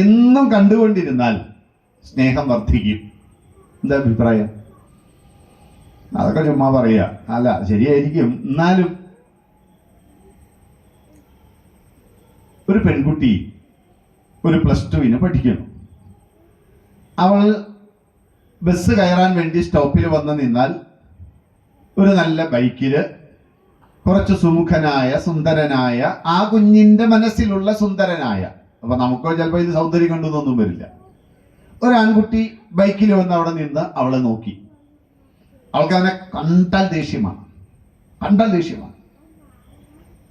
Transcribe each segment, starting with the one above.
എന്നും കണ്ടുകൊണ്ടിരുന്നാൽ സ്നേഹം വർദ്ധിക്കും. എന്താ അഭിപ്രായം? അതൊക്കെ ചുമ്മാ പറയുക, അല്ല ശരിയായിരിക്കും. എന്നാലും ഒരു പെൺകുട്ടി ഒരു +2 പഠിക്കണം. അവൾ ബസ് കയറാൻ വേണ്ടി സ്റ്റോപ്പിൽ വന്ന് നിന്നാൽ ഒരു നല്ല ബൈക്കില് കുറച്ച് സുമുഖനായ സുന്ദരനായ, ആ കുഞ്ഞിന്റെ മനസ്സിലുള്ള സുന്ദരനായ, അപ്പൊ നമുക്കോ ചിലപ്പോൾ ഇത് സൗന്ദര്യം കണ്ടുന്നൊന്നും വരില്ല, ഒരു ആൺകുട്ടി ബൈക്കിൽ വന്ന് അവിടെ നിന്ന് അവളെ നോക്കി. അവൾക്ക് അവനെ കണ്ടാൽ ദേഷ്യമാണ്,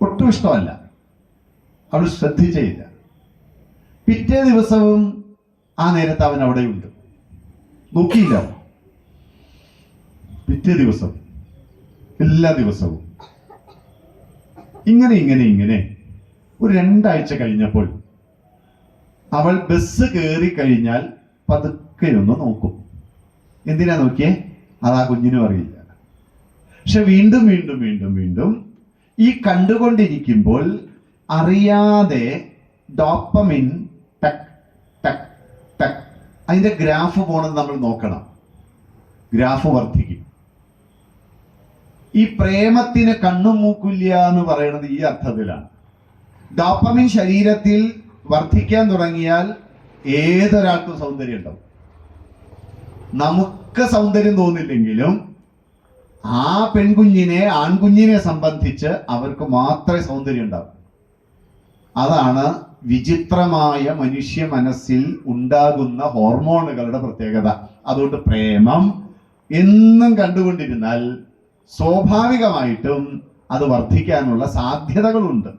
ഒട്ടും ഇഷ്ടമല്ല. അവൾ ശ്രദ്ധിച്ചേയില്ല. പിറ്റേ ദിവസവും ആ നേരത്ത് അവൻ അവിടെയുണ്ട്, നോക്കിയില്ല. പിറ്റേ ദിവസം, എല്ലാ ദിവസവും ഇങ്ങനെ ഒരു 2 ആഴ്ച കഴിഞ്ഞപ്പോൾ അവൾ ബസ് കയറി കഴിഞ്ഞാൽ പതുക്കെ ഒന്ന് നോക്കും. എന്തിനാ നോക്കിയേ? അതാ കുഞ്ഞിനും അറിയില്ല. പക്ഷെ വീണ്ടും ഈ കണ്ടുകൊണ്ടിരിക്കുമ്പോൾ അറിയാതെ ഡോപ്പമിൻ ടക് ടക് ടക്, അതിന്റെ ഗ്രാഫ് പോണെന്ന് നമ്മൾ നോക്കണം. ഗ്രാഫ് വർദ്ധിക്കും. ഈ പ്രേമത്തിന് കണ്ണും മൂക്കില്ല എന്ന് പറയുന്നത് ഈ അർത്ഥത്തിലാണ്. ഡോപ്പമിൻ ശരീരത്തിൽ വർദ്ധിക്കാൻ തുടങ്ങിയാൽ ഏതൊരാൾക്കും സൗന്ദര്യം ഉണ്ടാവും. നമുക്ക് സൗന്ദര്യം തോന്നില്ലെങ്കിലും ആ പെൺകുഞ്ഞിനെ, ആൺകുഞ്ഞിനെ സംബന്ധിച്ച് അവർക്ക് മാത്രമേ സൗന്ദര്യം ഉണ്ടാവൂ. അതാണ് വിചിത്രമായ മനുഷ്യ മനസ്സിൽ ഉണ്ടാകുന്ന ഹോർമോണുകളുടെ പ്രത്യേകത. അതുകൊണ്ട് പ്രേമം എന്നും കണ്ടുകൊണ്ടിരുന്നാൽ സ്വാഭാവികമായിട്ടും അത് വർദ്ധിക്കാനുള്ള സാധ്യതകളുണ്ട്.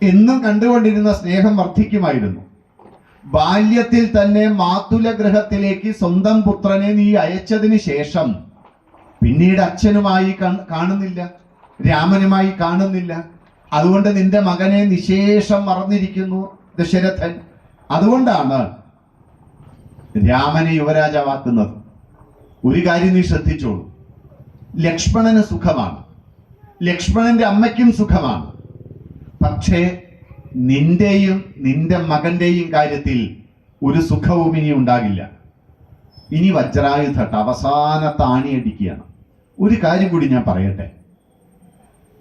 എന്നും കണ്ടുകൊണ്ടിരുന്ന സ്നേഹം വർദ്ധിക്കുമായിരുന്നു. ബാല്യത്തിൽ തന്നെ മാതുല ഗൃഹത്തിലേക്ക് സ്വന്തം പുത്രനെ നീ അയച്ചതിന് ശേഷം പിന്നീട് അച്ഛനുമായി കാണുന്നില്ല, രാമനുമായി കാണുന്നില്ല. അതുകൊണ്ട് നിന്റെ മകനെ നിശേഷം മറന്നിരിക്കുന്നു ദശരഥൻ. അതുകൊണ്ടാണ് രാമനെ യുവരാജാവാക്കുന്നത്. ഒരു കാര്യം നീ ശ്രദ്ധിച്ചോളൂ, ലക്ഷ്മണന് സുഖമാണ്, ലക്ഷ്മണന്റെ അമ്മയ്ക്കും സുഖമാണ്. പക്ഷേ നിന്റെയും നിന്റെ മകന്റെയും കാര്യത്തിൽ ഒരു സുഖവും ഇനി ഉണ്ടാകില്ല. ഇനി വജ്രായുധട്ട അവസാന താണിയടിക്കുകയാണ്. ഒരു കാര്യം കൂടി ഞാൻ പറയട്ടെ,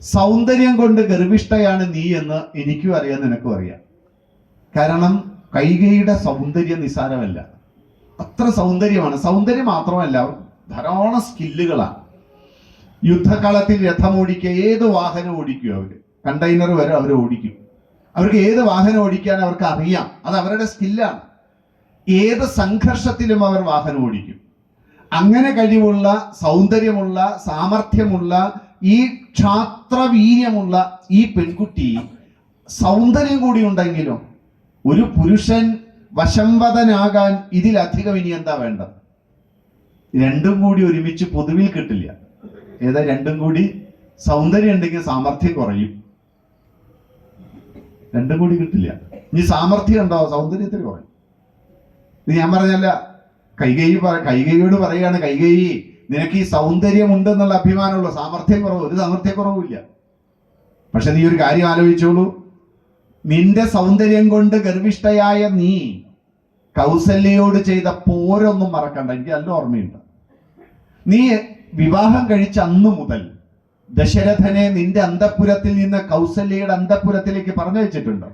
സൗന്ദര്യം കൊണ്ട് ഗർഭിഷ്ഠയാണ് നീ എന്ന് എനിക്കും അറിയാം, നിനക്കും അറിയാം. കാരണം കൈകേയിയുടെ സൗന്ദര്യം നിസാരമല്ല, അത്ര സൗന്ദര്യമാണ്. സൗന്ദര്യം മാത്രമല്ല, ധാരാളം സ്കില്ലുകളാണ്. യുദ്ധകളത്തിൽ രഥം ഓടിക്കുക, ഏത് വാഹനം ഓടിക്കും അവര്, കണ്ടെയ്നർ വരെ അവർ ഓടിക്കും. അവർക്ക് ഏത് വാഹനം ഓടിക്കാൻ അവർക്ക് അറിയാം, അത് അവരുടെ സ്കില്ലാണ്. ഏത് സംഘർഷത്തിലും അവർ വാഹനം ഓടിക്കും. അങ്ങനെ കഴിവുള്ള, സൗന്ദര്യമുള്ള, സാമർഥ്യമുള്ള, ഈ ക്ഷാത്രവീര്യമുള്ള ഈ പെൺകുട്ടി സൗന്ദര്യം കൂടി ഉണ്ടെങ്കിലും ഒരു പുരുഷൻ വശംവദനാകാൻ ഇതിലധികം ഇനി എന്താ വേണ്ടത്? രണ്ടും കൂടി ഒരുമിച്ച് പൊതുവിൽ കിട്ടില്ല. ഏതാ രണ്ടും കൂടി? സൗന്ദര്യം ഉണ്ടെങ്കിൽ സാമർഥ്യം കുറയും, രണ്ടും കൂടി കിട്ടില്ല. ഇനി സാമർഥ്യം ഉണ്ടോ, സൗന്ദര്യത്തിൽ കുറയും. ഇത് ഞാൻ പറഞ്ഞല്ല, കൈകേയിയോട് പറയാണ്, കൈകേയി നിനക്ക് ഈ സൗന്ദര്യം ഉണ്ടെന്നുള്ള അഭിമാനമുള്ള, സാമർഥ്യം കുറവ്, ഒരു സാമർഥ്യക്കുറവുമില്ല. പക്ഷെ നീ ഒരു കാര്യം ആലോചിച്ചോളൂ, നിന്റെ സൗന്ദര്യം കൊണ്ട് ഗർഭിഷ്ഠയായ നീ കൗസല്യയോട് ചെയ്ത പോരൊന്നും മറക്കണ്ട. എനിക്ക് നല്ല ഓർമ്മയുണ്ട്. നീ വിവാഹം കഴിച്ച അന്നു മുതൽ ദശരഥനെ നിന്റെ അന്തഃപുരത്തിൽ നിന്ന് കൗസല്യയുടെ അന്തഃപുരത്തിലേക്ക് പറഞ്ഞയച്ചിട്ടുണ്ട്.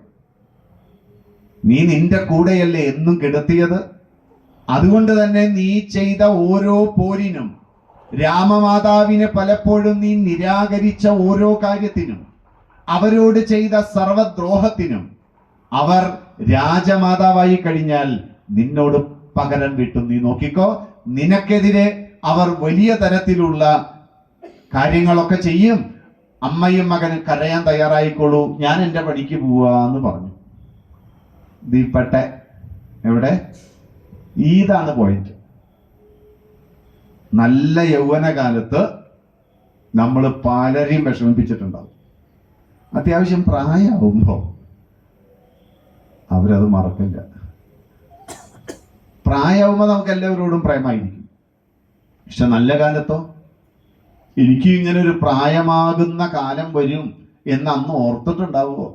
നീ നിന്റെ കൂടെയല്ലേ എന്നും കിടത്തിയത്. അതുകൊണ്ട് തന്നെ നീ ചെയ്ത ഓരോ പോരിനും, രാമമാതാവിനെ പലപ്പോഴും നീ നിരാകരിച്ച ഓരോ കാര്യത്തിനും, അവരോട് ചെയ്ത സർവദ്രോഹത്തിനും അവർ രാജമാതാവായി കഴിഞ്ഞാൽ നിന്നോട് പകരം കിട്ടും. നീ നോക്കിക്കോ, നിനക്കെതിരെ അവർ വലിയ തരത്തിലുള്ള കാര്യങ്ങളൊക്കെ ചെയ്യും. അമ്മയും മകനും കരയാൻ തയ്യാറായിക്കോളൂ, ഞാൻ എൻ്റെ പണിക്ക് പോവാന്ന് പറഞ്ഞു. ദീപട്ടെ എവിടെ? ഇതാണ് പോയിന്റ്. നല്ല യൗവനകാലത്ത് നമ്മൾ പലരെയും വിഷമിപ്പിച്ചിട്ടുണ്ടാവും. അത്യാവശ്യം പ്രായമാകുമ്പോൾ അവരത് മറക്കില്ല. പ്രായമാകുമ്പോൾ നമുക്ക് എല്ലാവരോടും പ്രേമായിരിക്കും. പക്ഷെ നല്ല കാലത്തോ, എനിക്ക് ഇങ്ങനെ ഒരു പ്രായമാകുന്ന കാലം വരും എന്ന് അന്ന് ഓർത്തിട്ടുണ്ടാവുമോ?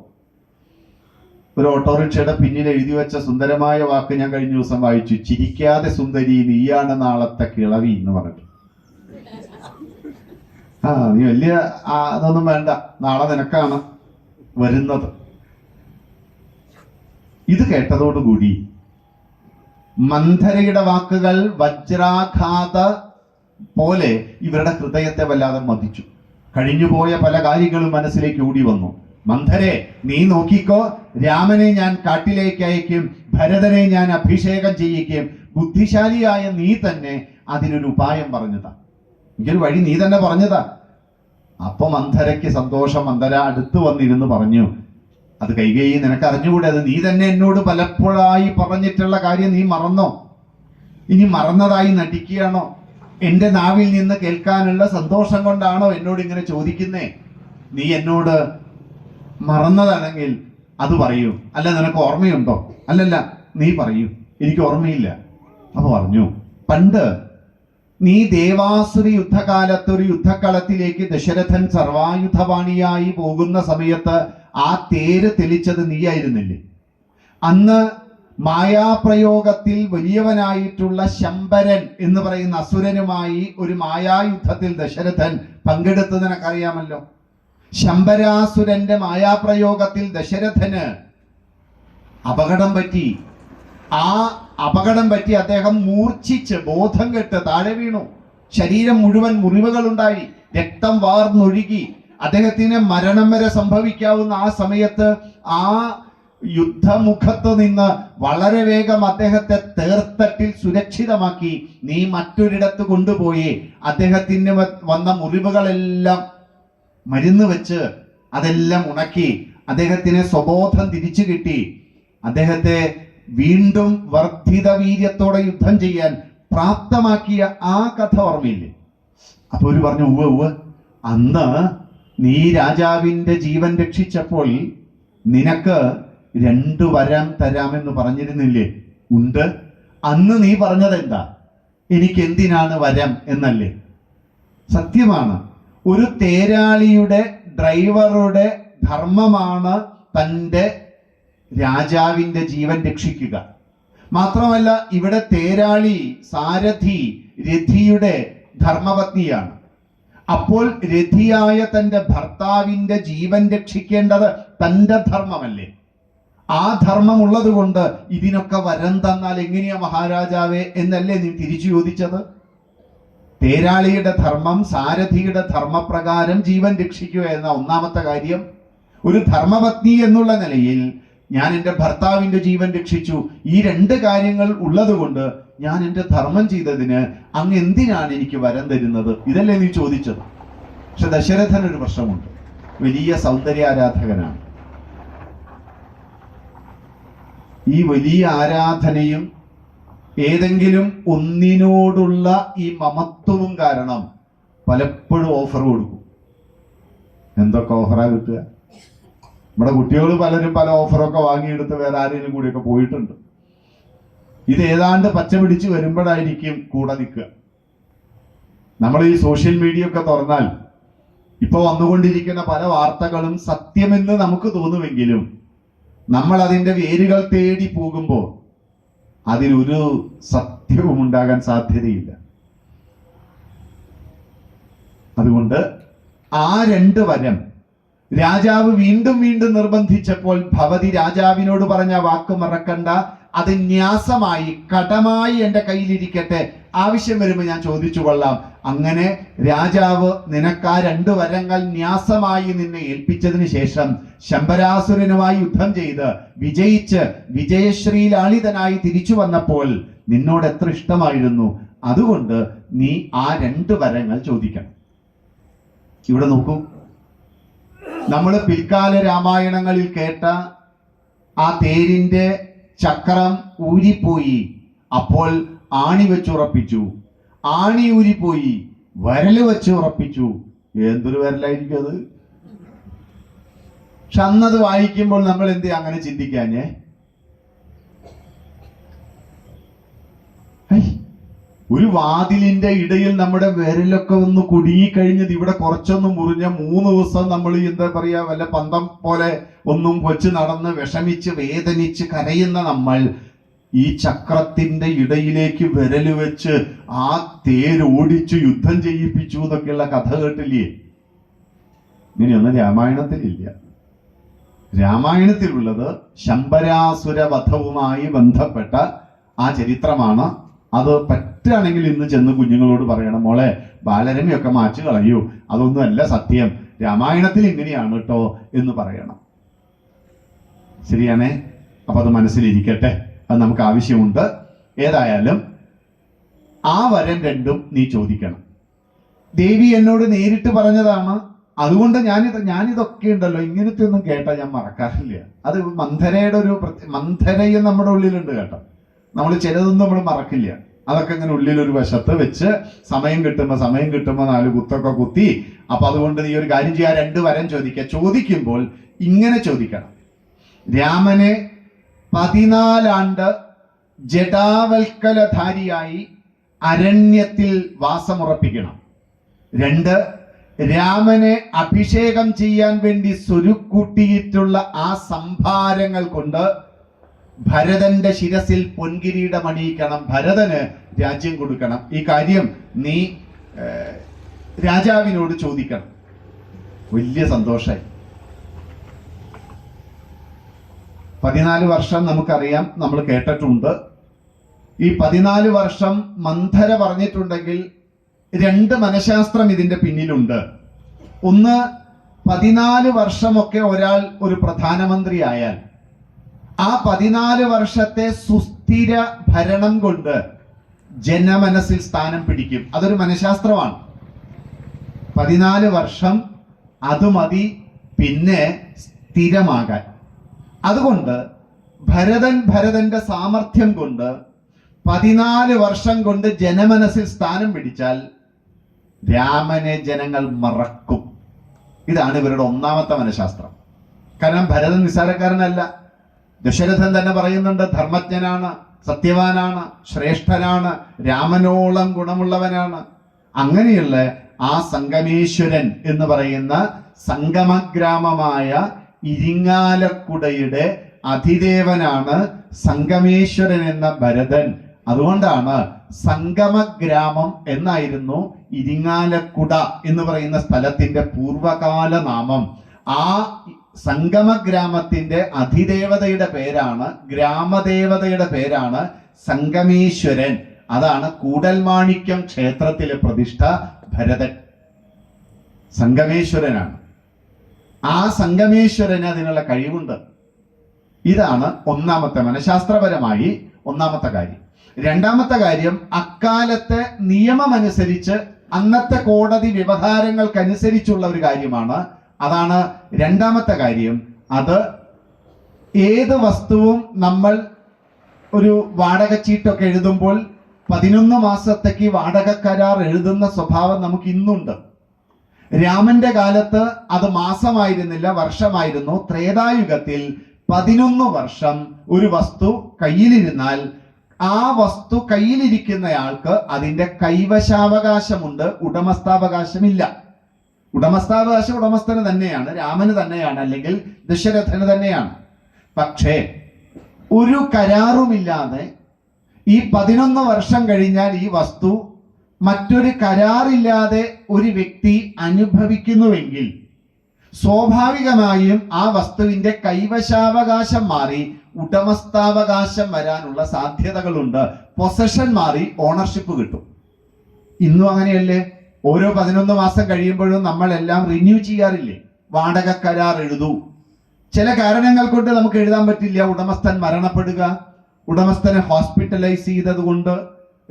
ഒരു ഓട്ടോറിക്ഷയുടെ പിന്നിൽ എഴുതി വെച്ച സുന്ദരമായ വാക്ക് ഞാൻ കഴിഞ്ഞ ദിവസം വായിച്ചു. ചിരിക്കാതെ സുന്ദരി നീയാണ് നാളത്തെ കിളവി എന്ന് പറഞ്ഞിട്ട്. നീ വലിയ അതൊന്നും വേണ്ട, നാളെ നിനക്കാണ് വരുന്നത്. ഇത് കേട്ടതോടുകൂടി മന്ധരയുടെ വാക്കുകൾ വജ്രാഘാത പോലെ ഇവരുടെ ഹൃദയത്തെ വല്ലാതെ മതിച്ചു. കഴിഞ്ഞുപോയ പല കാര്യങ്ങളും മനസ്സിലേക്ക് ഓടി വന്നു. മന്ധരെ, നീ നോക്കിക്കോ, രാമനെ ഞാൻ കാട്ടിലേക്ക് അയക്കും, ഭരതനെ ഞാൻ അഭിഷേകം ചെയ്യിക്കും. ബുദ്ധിശാലിയായ നീ തന്നെ അതിനൊരു ഉപായം പറഞ്ഞതാ, എനിക്കൊരു വഴി നീ തന്നെ പറഞ്ഞതാ. അപ്പൊ മന്ധരയ്ക്ക് സന്തോഷം. മന്ധര അടുത്ത് വന്നിരുന്ന് പറഞ്ഞു, അത് കൈകേയി നിനക്ക് അറിഞ്ഞുകൂടെ, അത് നീ തന്നെ എന്നോട് പലപ്പോഴായി പറഞ്ഞിട്ടുള്ള കാര്യം നീ മറന്നോ? ഇനി മറന്നതായി നടിക്കുകയാണോ? എന്റെ നാവിൽ നിന്ന് കേൾക്കാനുള്ള സന്തോഷം കൊണ്ടാണോ എന്നോട് ഇങ്ങനെ ചോദിക്കുന്നേ? നീ എന്നോട് മറന്നതാണെങ്കിൽ അത് പറയൂ. അല്ല നിനക്ക് ഓർമ്മയുണ്ടോ? അല്ലല്ല, നീ പറയൂ, എനിക്ക് ഓർമ്മയില്ല. അപ്പൊ പറഞ്ഞു, പണ്ട് നീ ദേവാസുര യുദ്ധകാലത്ത് ഒരു യുദ്ധക്കളത്തിലേക്ക് ദശരഥൻ സർവായുധപാണിയായി പോകുന്ന സമയത്ത് ആ തേര് തെളിച്ചത് നീയായിരുന്നില്ലേ? അന്ന് മായാപ്രയോഗത്തിൽ വലിയവനായിട്ടുള്ള ശമ്പരൻ എന്ന് പറയുന്ന അസുരനുമായി ഒരു മായായുദ്ധത്തിൽ ദശരഥൻ പങ്കെടുത്ത് നിനക്കറിയാമല്ലോ. ശമ്പരാസുരന്റെ മായാപ്രയോഗത്തിൽ ദശരഥന് അപകടം പറ്റി. ആ അപകടം പറ്റി അദ്ദേഹം മൂർച്ഛിച്ച് ബോധം കെട്ട് താഴെ വീണു. ശരീരം മുഴുവൻ മുറിവുകളുണ്ടായി, രക്തം വാർന്നൊഴുകി. അദ്ദേഹത്തിന് മരണം വരെ സംഭവിക്കാവുന്ന ആ സമയത്ത് ആ യുദ്ധമുഖത്ത് നിന്ന് വളരെ വേഗം അദ്ദേഹത്തെ തേർത്തട്ടിൽ സുരക്ഷിതമാക്കി നീ മറ്റൊരിടത്ത് കൊണ്ടുപോയി അദ്ദേഹത്തിന് വന്ന മുറിവുകളെല്ലാം മരുന്ന് വെച്ച് അതെല്ലാം ഉണക്കി അദ്ദേഹത്തിന് സ്വബോധം തിരിച്ചു കിട്ടി. അദ്ദേഹത്തെ വീണ്ടും വർദ്ധിത വീര്യത്തോടെ യുദ്ധം ചെയ്യാൻ പ്രാപ്തമാക്കിയ ആ കഥ ഓർമ്മയില്ലേ? അപ്പൊ ഒരു പറഞ്ഞു, ഉവ്വ് അന്ന് നീ രാജാവിന്റെ ജീവൻ രക്ഷിച്ചപ്പോൾ നിനക്ക് 2 വരം തരാമെന്ന് പറഞ്ഞിരുന്നില്ലേ? ഉണ്ട്. അന്ന് നീ പറഞ്ഞത് എന്താ? എനിക്ക് എന്തിനാണ് വരം എന്നല്ലേ? സത്യമാണ്. ഒരു തേരാളിയുടെ ഡ്രൈവറുടെ ധർമ്മമാണ് തൻ്റെ രാജാവിന്റെ ജീവൻ രക്ഷിക്കുക. മാത്രമല്ല ഇവിടെ തേരാളി സാരഥി രഥിയുടെ ധർമ്മപത്നിയാണ്. അപ്പോൾ രഥിയായ തൻ്റെ ഭർത്താവിന്റെ ജീവൻ രക്ഷിക്കേണ്ടത് തൻ്റെ ധർമ്മമല്ലേ? ആ ധർമ്മം ഉള്ളത് കൊണ്ട് ഇതിനൊക്കെ വരം തന്നാൽ എങ്ങനെയാ മഹാരാജാവേ എന്നല്ലേ നീ തിരിച്ചു ചോദിച്ചത്? തേരാളിയുടെ ധർമ്മം സാരഥിയുടെ ധർമ്മപ്രകാരം ജീവൻ രക്ഷിക്കുക എന്ന ഒന്നാമത്തെ കാര്യം. ഒരു ധർമ്മപത്നി എന്നുള്ള നിലയിൽ ഞാൻ എൻ്റെ ഭർത്താവിന്റെ ജീവൻ രക്ഷിച്ചു. ഈ 2 കാര്യങ്ങൾ ഉള്ളത് കൊണ്ട് ഞാൻ എൻ്റെ ധർമ്മം ചെയ്തതിന് അങ്ങ് എന്തിനാണ് എനിക്ക് വരം തരുന്നത്? ഇതല്ലേ നീ ചോദിച്ചത്. പക്ഷെ ദശരഥൻ ഒരു പ്രശ്നമുണ്ട്, വലിയ സൗന്ദര്യാരാധകനാണ്. ഈ വലിയ ആരാധനയും ഏതെങ്കിലും ഒന്നിനോടുള്ള ഈ മമത്വവും കാരണം പലപ്പോഴും ഓഫർ കൊടുക്കും. എന്തൊക്കെ ഓഫറാ കിട്ടുക? നമ്മുടെ കുട്ടികൾ പലരും പല ഓഫറൊക്കെ വാങ്ങിയെടുത്ത് വേറെ ആരെങ്കിലും കൂടിയൊക്കെ പോയിട്ടുണ്ട്. ഇത് ഏതാണ്ട് പച്ച പിടിച്ച് വരുമ്പോഴായിരിക്കും കൂടെ നിൽക്കുക. നമ്മൾ ഈ സോഷ്യൽ മീഡിയ ഒക്കെ തുറന്നാൽ ഇപ്പൊ വന്നുകൊണ്ടിരിക്കുന്ന പല വാർത്തകളും സത്യമെന്ന് നമുക്ക് തോന്നുമെങ്കിലും നമ്മൾ അതിൻ്റെ വേരുകൾ തേടി പോകുമ്പോൾ അതിലൊരു സത്യവും ഉണ്ടാകാൻ സാധ്യതയില്ല. അതുകൊണ്ട് ആ 2 വരം രാജാവ് വീണ്ടും വീണ്ടും നിർബന്ധിച്ചപ്പോൾ ഭവതി രാജാവിനോട് പറഞ്ഞ വാക്ക് മറക്കണ്ട, അത് ന്യാസമായി കടമായി എൻ്റെ കയ്യിലിരിക്കട്ടെ, ആവശ്യം വരുമ്പോൾ ഞാൻ ചോദിച്ചു കൊള്ളാം. അങ്ങനെ രാജാവ് നിനക്ക് ആ 2 വരങ്ങൾ ന്യാസമായി നിന്നെ ഏൽപ്പിച്ചതിന് ശേഷം ശമ്പരാസുരനുമായി യുദ്ധം ചെയ്ത് വിജയിച്ച് വിജയശ്രീലാളിതനായി തിരിച്ചു വന്നപ്പോൾ നിന്നോട് എത്ര ഇഷ്ടമായിരുന്നു. അതുകൊണ്ട് നീ ആ 2 വരങ്ങൾ ചോദിക്കണം. ഇവിടെ നോക്കൂ, നമ്മൾ പിൽക്കാല രാമായണങ്ങളിൽ കേട്ട ആ തേരിന്റെ ചക്രം ഊരിപ്പോയി, അപ്പോൾ ആണി വെച്ചുറപ്പിച്ചു. ആണി ഊരിപ്പോയി, വരല് വെച്ച് ഉറപ്പിച്ചു. എന്തൊരു വരലായിരിക്കും അത്? പക്ഷെ അന്നത് വായിക്കുമ്പോൾ നമ്മൾ എന്ത് അങ്ങനെ ചിന്തിക്കാഞ്ഞേ? ഒരു വാതിലിന്റെ ഇടയിൽ നമ്മുടെ വിരലൊക്കെ ഒന്ന് കുടുങ്ങിക്കഴിഞ്ഞത് ഇവിടെ കുറച്ചൊന്ന് മുറിഞ്ഞ 3 ദിവസം നമ്മൾ എന്താ പറയാ വല്ല പന്തം പോലെ ഒന്നും വെച്ച് നടന്ന് വിഷമിച്ച് വേദനിച്ച് കരയുന്ന നമ്മൾ ഈ ചക്രത്തിന്റെ ഇടയിലേക്ക് വിരല് വെച്ച് ആ തേരോടിച്ച് യുദ്ധം ചെയ്യിപ്പിച്ചു എന്നൊക്കെയുള്ള കഥ കേട്ടില്ലേ? ഇങ്ങനെയൊന്നും രാമായണത്തിലില്ല. രാമായണത്തിലുള്ളത് ശമ്പരാസുര വധവുമായി ബന്ധപ്പെട്ട ആ ചരിത്രമാണ്. അത് പറ്റുകയാണെങ്കിൽ ഇന്ന് ചെന്ന് കുഞ്ഞുങ്ങളോട് പറയണം, മോളെ ബാലരമയൊക്കെ മാച്ചു കളയൂ, അതൊന്നും അല്ല സത്യം, രാമായണത്തിൽ ഇങ്ങനെയാണ് കേട്ടോ എന്ന് പറയണം. ശരിയാണേ? അപ്പൊ അത് മനസ്സിലിരിക്കട്ടെ, അത് നമുക്ക് ആവശ്യമുണ്ട്. ഏതായാലും ആ വരം രണ്ടും നീ ചോദിക്കണം. ദേവി എന്നോട് നേരിട്ട് പറഞ്ഞതാണ്. അതുകൊണ്ട് ഞാനിതൊക്കെ ഉണ്ടല്ലോ, ഇങ്ങനത്തെ ഒന്നും കേട്ടാ ഞാൻ മറക്കാറില്ല. അത് മന്ധരയുടെ ഒരു മന്ധരയും നമ്മുടെ ഉള്ളിലുണ്ട് കേട്ടോ. നമ്മൾ ചിലതൊന്നും നമ്മൾ മറക്കില്ല. അതൊക്കെ ഇങ്ങനെ ഉള്ളിലൊരു വശത്ത് വെച്ച് സമയം കിട്ടുമ്പോ 4 കുത്തൊക്കെ കുത്തി. അപ്പൊ അതുകൊണ്ട് നീ ഒരു കാര്യം ചെയ്യാൻ 2 വരം ചോദിക്കുക. ചോദിക്കുമ്പോൾ ഇങ്ങനെ ചോദിക്കണം: രാമനെ 14 ആണ്ട് ജടാവൽക്കലധാരിയായി അരണ്യത്തിൽ വാസമുറപ്പിക്കണം. 2, രാമനെ അഭിഷേകം ചെയ്യാൻ വേണ്ടി സ്വരുക്കൂട്ടിയിട്ടുള്ള ആ സംഭാരങ്ങൾ കൊണ്ട് ഭരതന്റെ ശിരസിൽ പൊൻകിരീടം അണിയിക്കണം. ഭരതന് രാജ്യം കൊടുക്കണം. ഈ കാര്യം നീ രാജാവിനോട് ചോദിക്കണം. വലിയ സന്തോഷമായി. 14 വർഷം നമുക്കറിയാം, നമ്മൾ കേട്ടിട്ടുണ്ട്. ഈ 14 വർഷം മന്ധര പറഞ്ഞിട്ടുണ്ടെങ്കിൽ 2 മനഃശാസ്ത്രം ഇതിന്റെ പിന്നിലുണ്ട്. ഒന്ന്, 14 വർഷമൊക്കെ ഒരാൾ ഒരു പ്രധാനമന്ത്രി ആയാൽ ആ 14 വർഷത്തെ സുസ്ഥിര ഭരണം കൊണ്ട് ജനമനസ്സിൽ സ്ഥാനം പിടിക്കും. അതൊരു മനഃശാസ്ത്രമാണ്. 14 വർഷം അത് മതി പിന്നെ സ്ഥിരമാകാൻ. അതുകൊണ്ട് ഭരതന്റെ സാമർഥ്യം കൊണ്ട് 14 വർഷം കൊണ്ട് ജനമനസ്സിൽ സ്ഥാനം പിടിച്ചാൽ രാമനെ ജനങ്ങൾ മറക്കും. ഇതാണ് ഇവരുടെ ഒന്നാമത്തെ മനഃശാസ്ത്രം. കാരണം ഭരതൻ നിസ്സാരക്കാരനല്ല. ദശരഥൻ തന്നെ പറയുന്നുണ്ട്, ധർമ്മജ്ഞനാണ്, സത്യവാനാണ്, ശ്രേഷ്ഠനാണ്, രാമനോളം ഗുണമുള്ളവനാണ്. അങ്ങനെയുള്ള ആ സംഗമേശ്വരൻ എന്ന് പറയുന്ന സംഗമഗ്രാമമായ ഇരിങ്ങാലക്കുടയുടെ അധിദേവനാണ് സംഗമേശ്വരൻ എന്ന ഭരതൻ. അതുകൊണ്ടാണ് സംഗമഗ്രാമം എന്നായിരുന്നു ഇരിങ്ങാലക്കുട എന്ന് പറയുന്ന സ്ഥലത്തിന്റെ പൂർവകാല നാമം. ആ സംഗമഗ്രാമത്തിന്റെ അധിദേവതയുടെ പേരാണ്, ഗ്രാമദേവതയുടെ പേരാണ് സംഗമേശ്വരൻ. അതാണ് കൂടൽമാണിക്യം ക്ഷേത്രത്തിലെ പ്രതിഷ്ഠ. ഭരതൻ സംഗമേശ്വരനാണ്. ആ സംഗമേശ്വരന് അതിനുള്ള കഴിവുണ്ട്. ഇതാണ് ഒന്നാമത്തെ മനഃശാസ്ത്രപരമായി ഒന്നാമത്തെ കാര്യം. രണ്ടാമത്തെ കാര്യം, അക്കാലത്തെ നിയമമനുസരിച്ച് അന്നത്തെ കോടതി വ്യവഹാരങ്ങൾക്കനുസരിച്ചുള്ള ഒരു കാര്യമാണ്. അതാണ് രണ്ടാമത്തെ കാര്യം. അത് ഏത് വസ്തുവും നമ്മൾ ഒരു വാടക ചീട്ടൊക്കെ എഴുതുമ്പോൾ 11 മാസത്തേക്ക് വാടക കരാർ എഴുതുന്ന സ്വഭാവം നമുക്ക് ഇന്നുണ്ട്. രാമന്റെ കാലത്ത് അത് മാസമായിരുന്നില്ല, വർഷമായിരുന്നു. ത്രേതായുഗത്തിൽ 11 വർഷം ഒരു വസ്തു കയ്യിലിരുന്നാൽ ആ വസ്തു കയ്യിലിരിക്കുന്നയാൾക്ക് അതിന്റെ കൈവശാവകാശമുണ്ട്, ഉടമസ്ഥാവകാശമില്ല. ഉടമസ്ഥാവകാശം ഉടമസ്ഥന് തന്നെയാണ്, രാമന് തന്നെയാണ്, അല്ലെങ്കിൽ ദശരഥന് തന്നെയാണ്. പക്ഷേ ഒരു കരാറുമില്ലാതെ ഈ 11 വർഷം കഴിഞ്ഞാൽ ഈ വസ്തു മറ്റൊരു കരാറില്ലാതെ ഒരു വ്യക്തി അനുഭവിക്കുന്നുവെങ്കിൽ സ്വാഭാവികമായും ആ വസ്തുവിന്റെ കൈവശാവകാശം മാറി ഉടമസ്ഥാവകാശം വരാനുള്ള സാധ്യതകളുണ്ട്. പൊസഷൻ മാറി ഓണർഷിപ്പ് കിട്ടും. ഇന്നും അങ്ങനെയല്ലേ? ഓരോ 11 മാസം കഴിയുമ്പോഴും നമ്മളെല്ലാം റിന്യൂ ചെയ്യാറില്ലേ? വാടക കരാർ എഴുതൂ. ചില കാരണങ്ങൾ കൊണ്ട് നമുക്ക് എഴുതാൻ പറ്റില്ല. ഉടമസ്ഥൻ മരണപ്പെടുക, ഉടമസ്ഥനെ ഹോസ്പിറ്റലൈസ് ചെയ്തത് കൊണ്ട്,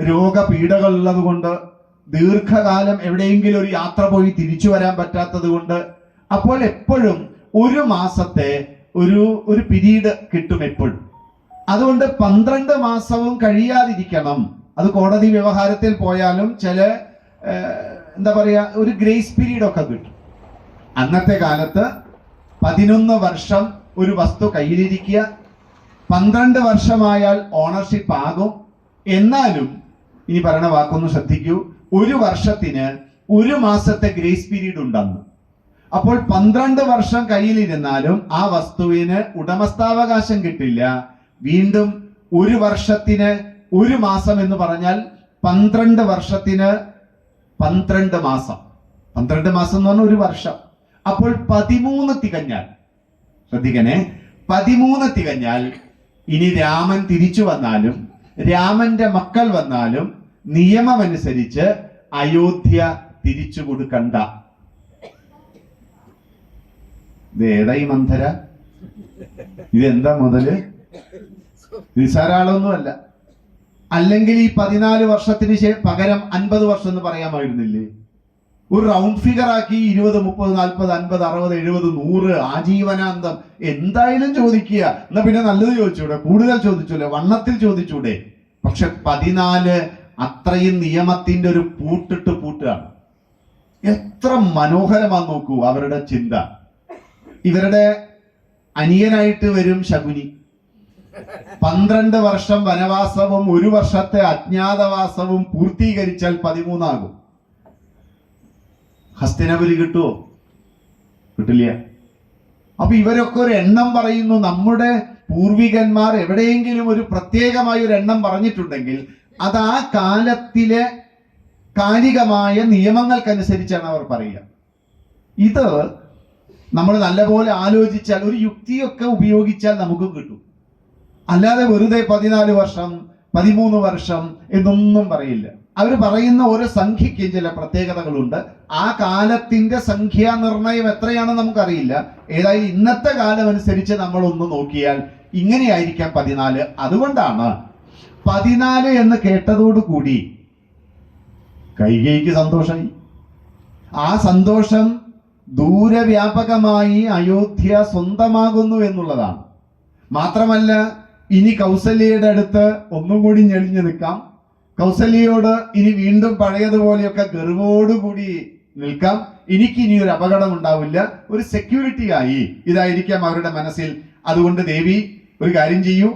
രോഗപീഠകൾ ഉള്ളത് കൊണ്ട്, ദീർഘകാലം എവിടെയെങ്കിലും ഒരു യാത്ര പോയി തിരിച്ചു വരാൻ പറ്റാത്തത് കൊണ്ട്. അപ്പോൾ എപ്പോഴും 1 മാസത്തെ ഒരു പീരീഡ് കിട്ടും എപ്പോഴും. അതുകൊണ്ട് 12 മാസവും കഴിയാതിരിക്കണം. അത് കോടതി വ്യവഹാരത്തിൽ പോയാലും ചില എന്താ പറയാ ഒരു ഗ്രേസ് പീരീഡ് ഒക്കെ കിട്ടും. അന്നത്തെ കാലത്ത് 11 വർഷം ഒരു വസ്തു കയ്യിലിരിക്കുക, 12 വർഷമായാൽ ഓണർഷിപ്പ് ആകും. എന്നാലും ഇനി പറയണ വാക്കൊന്ന് ശ്രദ്ധിക്കൂ. 1 വർഷത്തിന് 1 മാസത്തെ ഗ്രേസ് പീരീഡ് ഉണ്ടെന്ന്. അപ്പോൾ 12 വർഷം കയ്യിലിരുന്നാലും ആ വസ്തുവിന് ഉടമസ്ഥാവകാശം കിട്ടില്ല. വീണ്ടും 1 വർഷത്തിന് 1 മാസം എന്ന് പറഞ്ഞാൽ 12 വർഷത്തിന് 12 മാസം. 12 മാസം എന്ന് പറഞ്ഞാൽ 1 വർഷം. അപ്പോൾ 13 തികഞ്ഞാൽ, ശ്രദ്ധിക്കണേ, 13 തികഞ്ഞാൽ ഇനി രാമൻ തിരിച്ചു വന്നാലും രാമന്റെ മക്കൾ വന്നാലും നിയമമനുസരിച്ച് അയോധ്യ തിരിച്ചു കൊടുക്കണ്ട. ഇത് ഏതായി മന്ധര? ഇതെന്താ മുതല്? നിസാരാളൊന്നുമല്ല. അല്ലെങ്കിൽ ഈ 14 വർഷത്തിന് പകരം 50 വർഷം എന്ന് പറയാമായിരുന്നില്ലേ? ഒരു റൗണ്ട് ഫിഗർ ആക്കി 20, 30, 40, 50, 60, 70, 100 ആജീവനാന്തം എന്തായാലും ചോദിക്കുക. എന്നാ പിന്നെ നല്ലത് ചോദിച്ചൂടെ? കൂടുതൽ ചോദിച്ചൂടെ? വണ്ണത്തിൽ ചോദിച്ചൂടെ? പക്ഷെ 14 അത്രയും നിയമത്തിന്റെ ഒരു പൂട്ടിട്ട് പൂട്ടുകയാണ്. എത്ര മനോഹരമാ നോക്കൂ അവരുടെ ചിന്ത. ഇവരുടെ അനിയനായിട്ട് വരും ശകുനി. 12 വർഷം വനവാസവും 1 വർഷത്തെ അജ്ഞാതവാസവും പൂർത്തീകരിച്ചാൽ 13 ആകും. ഹസ്തിനപുരി കിട്ടുമോ? കിട്ടില്ല. അപ്പൊ ഇവരൊക്കെ ഒരു എണ്ണം പറയുന്നു. നമ്മുടെ പൂർവികന്മാർ എവിടെയെങ്കിലും ഒരു പ്രത്യേകമായ ഒരു എണ്ണം പറഞ്ഞിട്ടുണ്ടെങ്കിൽ അത് ആ കാലത്തിലെ കാലികമായ നിയമങ്ങൾക്കനുസരിച്ചാണ് അവർ പറയുക. ഇത് നമ്മൾ നല്ലപോലെ ആലോചിച്ചാൽ, ഒരു യുക്തിയൊക്കെ ഉപയോഗിച്ചാൽ നമുക്ക് കിട്ടും. അല്ലാതെ വെറുതെ 14 വർഷം 13 വർഷം എന്നൊന്നും പറയില്ല. അവർ പറയുന്ന ഓരോ സംഖ്യയ്ക്കും ചില പ്രത്യേകതകളുണ്ട്. ആ കാലത്തിന്റെ സംഖ്യാ നിർണയം എത്രയാണെന്ന് നമുക്കറിയില്ല. ഏതായാലും ഇന്നത്തെ കാലം അനുസരിച്ച് നമ്മൾ ഒന്ന് നോക്കിയാൽ ഇങ്ങനെയായിരിക്കാം 14. അതുകൊണ്ടാണ് 14 എന്ന് കേട്ടതോടുകൂടി കൈകേയിക്ക് സന്തോഷമായി. ആ സന്തോഷം ദൂരവ്യാപകമായി അയോധ്യ സ്വന്തമാകുന്നു എന്നുള്ളതാണ്. മാത്രമല്ല, ഇനി കൗസല്യയുടെ അടുത്ത് ഒന്നും കൂടി ഞെളിഞ്ഞു നിൽക്കാം. കൗസല്യയോട് ഇനി വീണ്ടും പഴയതുപോലെയൊക്കെ ഗർവോടുകൂടി നിൽക്കാം. എനിക്കിനി ഒരു അപകടം ഉണ്ടാവില്ല, ഒരു സെക്യൂരിറ്റി ആയി. ഇതായിരിക്കാം അവരുടെ മനസ്സിൽ. അതുകൊണ്ട് ദേവി ഒരു കാര്യം ചെയ്യൂ,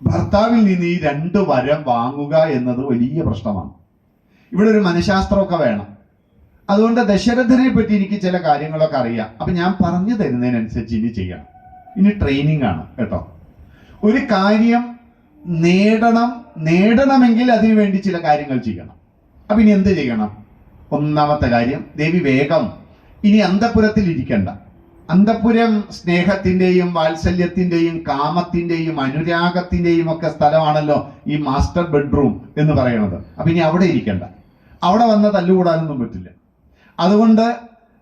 ഭർത്താവിൽ നിന്ന് ഈ 2 വരം വാങ്ങുക എന്നത് വലിയ പ്രശ്നമാണ്. ഇവിടെ ഒരു മനഃശാസ്ത്രമൊക്കെ വേണം. അതുകൊണ്ട് ദശരഥനെ പറ്റി എനിക്ക് ചില കാര്യങ്ങളൊക്കെ അറിയാം. അപ്പൊ ഞാൻ പറഞ്ഞു തരുന്നതിനനുസരിച്ച് ഇനി ചെയ്യണം. ഇനി ട്രെയിനിങ് ആണ് കേട്ടോ. ഒരു കാര്യം നേടണമെങ്കിൽ അതിനു വേണ്ടി ചില കാര്യങ്ങൾ ചെയ്യണം. അപ്പൊ ഇനി എന്ത് ചെയ്യണം? ഒന്നാമത്തെ കാര്യം, ദേവി വേഗം ഇനി അന്തഃപുരത്തിൽ ഇരിക്കണ്ട. അന്തഃപുരം സ്നേഹത്തിന്റെയും വാത്സല്യത്തിന്റെയും കാമത്തിന്റെയും അനുരാഗത്തിന്റെയും ഒക്കെ സ്ഥലമാണല്ലോ ഈ മാസ്റ്റർ ബെഡ്റൂം എന്ന് പറയുന്നത്. അപ്പൊ ഇനി അവിടെ ഇരിക്കണ്ട. അവിടെ വന്ന് തല്ലുകൂടാനൊന്നും പറ്റില്ല. അതുകൊണ്ട്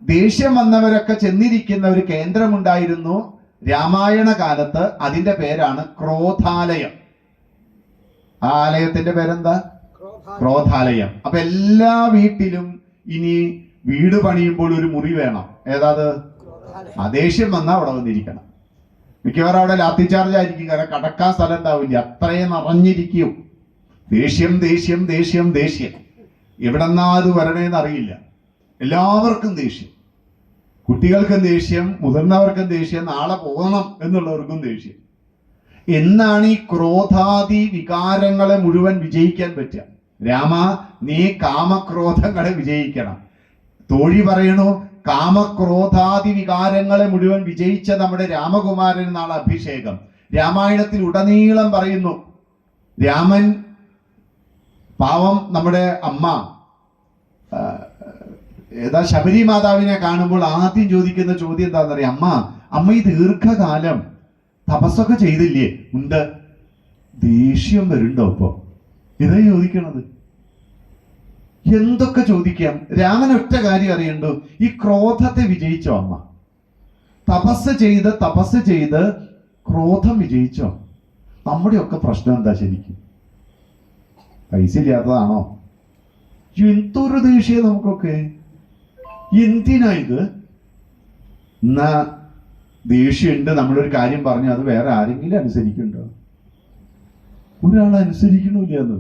ദേഷ്യം വന്നവരൊക്കെ ചെന്നിരിക്കുന്ന ഒരു കേന്ദ്രമുണ്ടായിരുന്നു രാമായണ കാലത്ത്. അതിന്റെ പേരാണ് ക്രോധാലയം. ആ ആലയത്തിന്റെ പേരെന്താ? ക്രോധാലയം. അപ്പൊ എല്ലാ വീട്ടിലും ഇനി വീട് പണിയുമ്പോൾ ഒരു മുറി വേണം. ഏതാത്? ദേഷ്യം വന്നാൽ അവിടെ വന്നിരിക്കണം. മിക്കവാറും അവിടെ ലാത്തി ചാർജ് ആയിരിക്കും. കാരണം കടക്കാൻ സ്ഥലം ഉണ്ടാവില്ല, അത്രയും നിറഞ്ഞിരിക്കും. ദേഷ്യം ദേഷ്യം ദേഷ്യം ദേഷ്യം. എവിടെന്നാ അത് വരണേന്ന് അറിയില്ല. എല്ലാവർക്കും ദേഷ്യം. കുട്ടികൾക്കും ദേഷ്യം, മുതിർന്നവർക്കും ദേഷ്യം, നാളെ പോകണം എന്നുള്ളവർക്കും ദേഷ്യം. എന്നാണ് ഈ ക്രോധാദി വികാരങ്ങളെ മുഴുവൻ വിജയിക്കാൻ പറ്റുക? രാമ, നീ കാമക്രോധങ്ങളെ വിജയിക്കണം. തോഴി പറയണു, കാമക്രോധാദി വികാരങ്ങളെ മുഴുവൻ വിജയിച്ച നമ്മുടെ രാമകുമാരൻ നാളെ അഭിഷേകം. രാമായണത്തിൽ ഉടനീളം പറയുന്നു. രാമൻ പാവം നമ്മുടെ അമ്മ ശബരി മാതാവിനെ കാണുമ്പോൾ ആദ്യം ചോദിക്കുന്ന ചോദ്യം എന്താണെന്നറിയാം? അമ്മ ഈ ദീർഘകാലം തപസ്സൊക്കെ ചെയ്തില്ലേ? ഉണ്ട്. ദേഷ്യം വരുന്നുണ്ടോ ഇപ്പൊ? ഇതാ ചോദിക്കണത്. എന്തൊക്കെ ചോദിക്കാം. രാമൻ ഒറ്റ കാര്യം അറിയണ്ടോ, ഈ ക്രോധത്തെ വിജയിച്ചോ അമ്മ? തപസ് ചെയ്ത് ക്രോധം വിജയിച്ചോ? നമ്മുടെയൊക്കെ പ്രശ്നം എന്താ ശരിക്കും? പൈസ ഇല്ലാത്തതാണോ? എന്തൊരു ദേഷ്യം നമുക്കൊക്കെ. എന്തിനാ ഇത്? എന്നാ ദേഷ്യമുണ്ട്, നമ്മളൊരു കാര്യം പറഞ്ഞു, അത് വേറെ ആരെങ്കിലും അനുസരിക്കുന്നുണ്ടോ? ഒരാൾ അനുസരിക്കണില്ല. എന്ന്